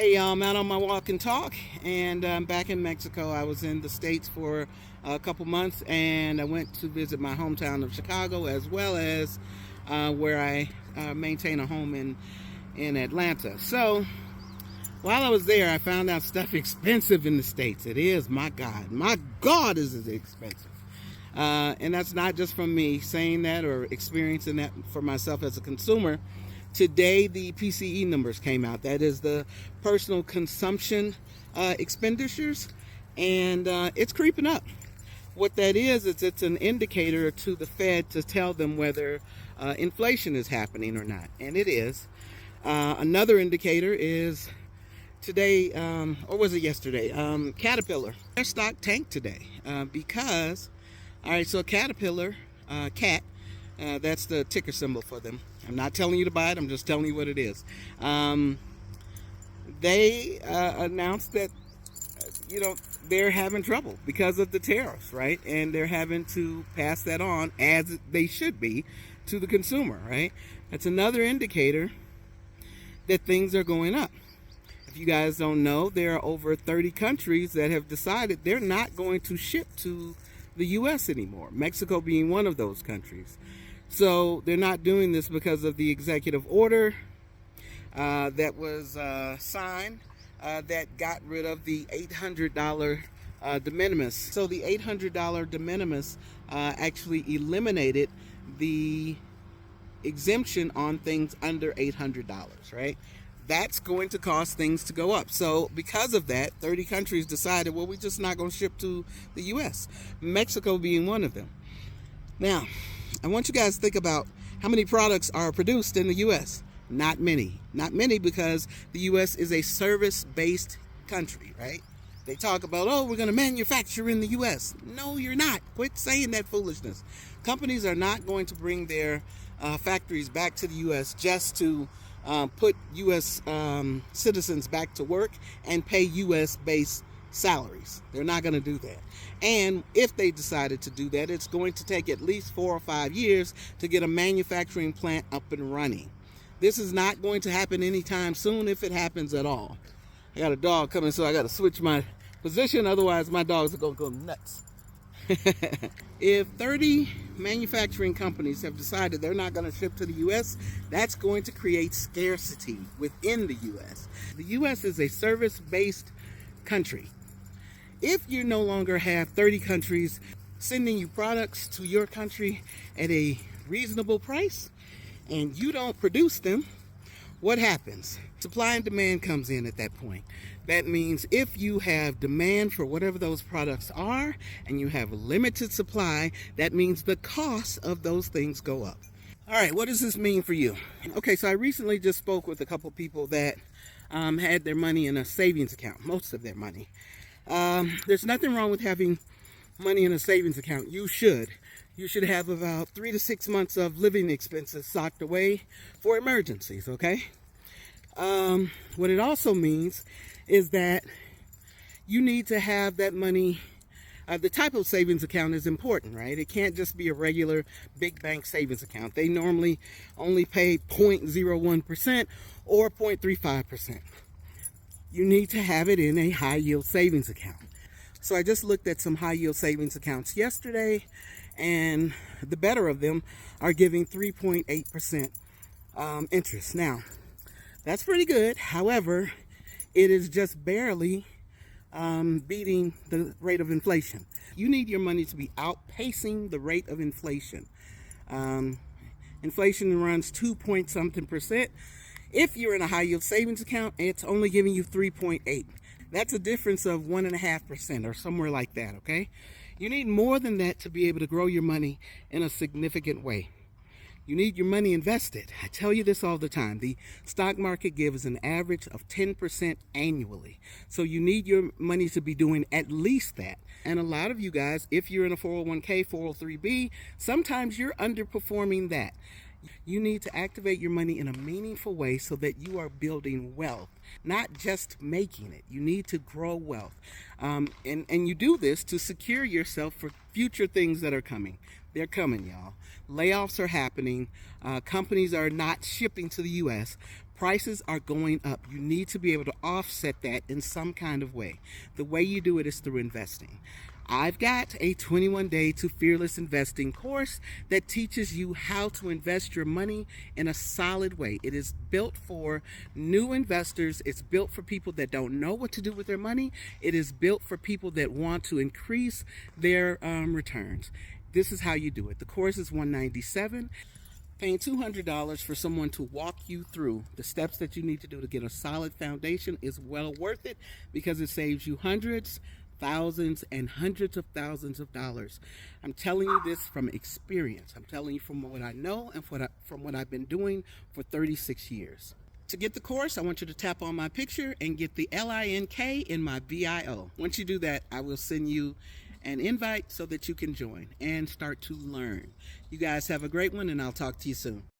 Hey, I'm out on my walk and talk, and I'm back in Mexico. I was in the States for a couple months, and I went to visit my hometown of Chicago, as well as where I maintain a home in Atlanta. So while I was there, I found out stuff expensive in the States. It is, my God, is it expensive. And that's not just from me saying that or experiencing that for myself as a consumer. Today, the PCE numbers came out. That is the personal consumption expenditures, and it's creeping up. What that is it's an indicator to the Fed to tell them whether inflation is happening or not, and it is. Another indicator is today, or was it yesterday? Caterpillar. Their stock tanked today because, all right, so Caterpillar, CAT, that's the ticker symbol for them. I'm not telling you to buy it. I'm just telling you what it is. They announced that, they're having trouble because of the tariffs, right? And they're having to pass that on, as they should be, to the consumer, right? That's another indicator that things are going up. If you guys don't know, there are over 30 countries that have decided they're not going to ship to the U.S. anymore, Mexico being one of those countries. So they're not doing this because of the executive order that was signed that got rid of the $800 de minimis. So the $800 de minimis actually eliminated the exemption on things under $800, right? That's going to cause things to go up. So because of that, 30 countries decided, well, we're just not going to ship to the U.S., Mexico being one of them. Now, I want you guys to think about how many products are produced in the U.S. Not many. Not many, because the U.S. is a service-based country, right? They talk about, oh, we're going to manufacture in the U.S. No, you're not. Quit saying that foolishness. Companies are not going to bring their factories back to the U.S. just to put U.S. Citizens back to work and pay U.S.-based salaries. They're not going to do that. And if they decided to do that, it's going to take at least 4 or 5 years to get a manufacturing plant up and running. This is not going to happen anytime soon, if it happens at all. I got a dog coming, so I got to switch my position. Otherwise, my dogs are going to go nuts. If 30 manufacturing companies have decided they're not going to ship to the U.S., that's going to create scarcity within the U.S. The U.S. is a service-based country. If you no longer have 30 countries sending you products to your country at a reasonable price and you don't produce them, what happens? Supply and demand comes in at that point. That means if you have demand for whatever those products are and you have limited supply, that means the cost of those things go up. All right, what does this mean for you? Okay, so I recently just spoke with a couple people that had their money in a savings account, most of their money. There's nothing wrong with having money in a savings account. You should have about 3 to 6 months of living expenses socked away for emergencies, okay? What it also means is that you need to have that money. The type of savings account is important, right? It can't just be a regular big bank savings account. They normally only pay 0.01% or 0.35%. You need to have it in a high yield savings account. So I just looked at some high yield savings accounts yesterday, and the better of them are giving 3.8% interest. Now, that's pretty good. However, it is just barely beating the rate of inflation. You need your money to be outpacing the rate of inflation. Inflation runs 2 point something percent. If you're in a high yield savings account, it's only giving you 3.8. That's a difference of 1.5% or somewhere like that, okay? You need more than that to be able to grow your money in a significant way. You need your money invested. I tell you this all the time. The stock market gives an average of 10% annually. So you need your money to be doing at least that. And a lot of you guys, if you're in a 401k, 403b, sometimes you're underperforming that. You need to activate your money in a meaningful way so that you are building wealth, not just making it. You need to grow wealth. And you do this to secure yourself for future things that are coming. They're coming, y'all. Layoffs are happening. Companies are not shipping to the U.S. Prices are going up. You need to be able to offset that in some kind of way. The way you do it is through investing. I've got a 21-day to fearless investing course that teaches you how to invest your money in a solid way. It is built for new investors. It's built for people that don't know what to do with their money. It is built for people that want to increase their returns. This is how you do it. The course is $197. Paying $200 for someone to walk you through the steps that you need to do to get a solid foundation is well worth it, because it saves you hundreds, thousands, and hundreds of thousands of dollars. I'm telling you this from experience. I'm telling you from what I know and from what I've been doing for 36 years. To get the course, I want you to tap on my picture and get the LINK in my bio. Once you do that, I will send you an invite so that you can join and start to learn. You guys have a great one, and I'll talk to you soon.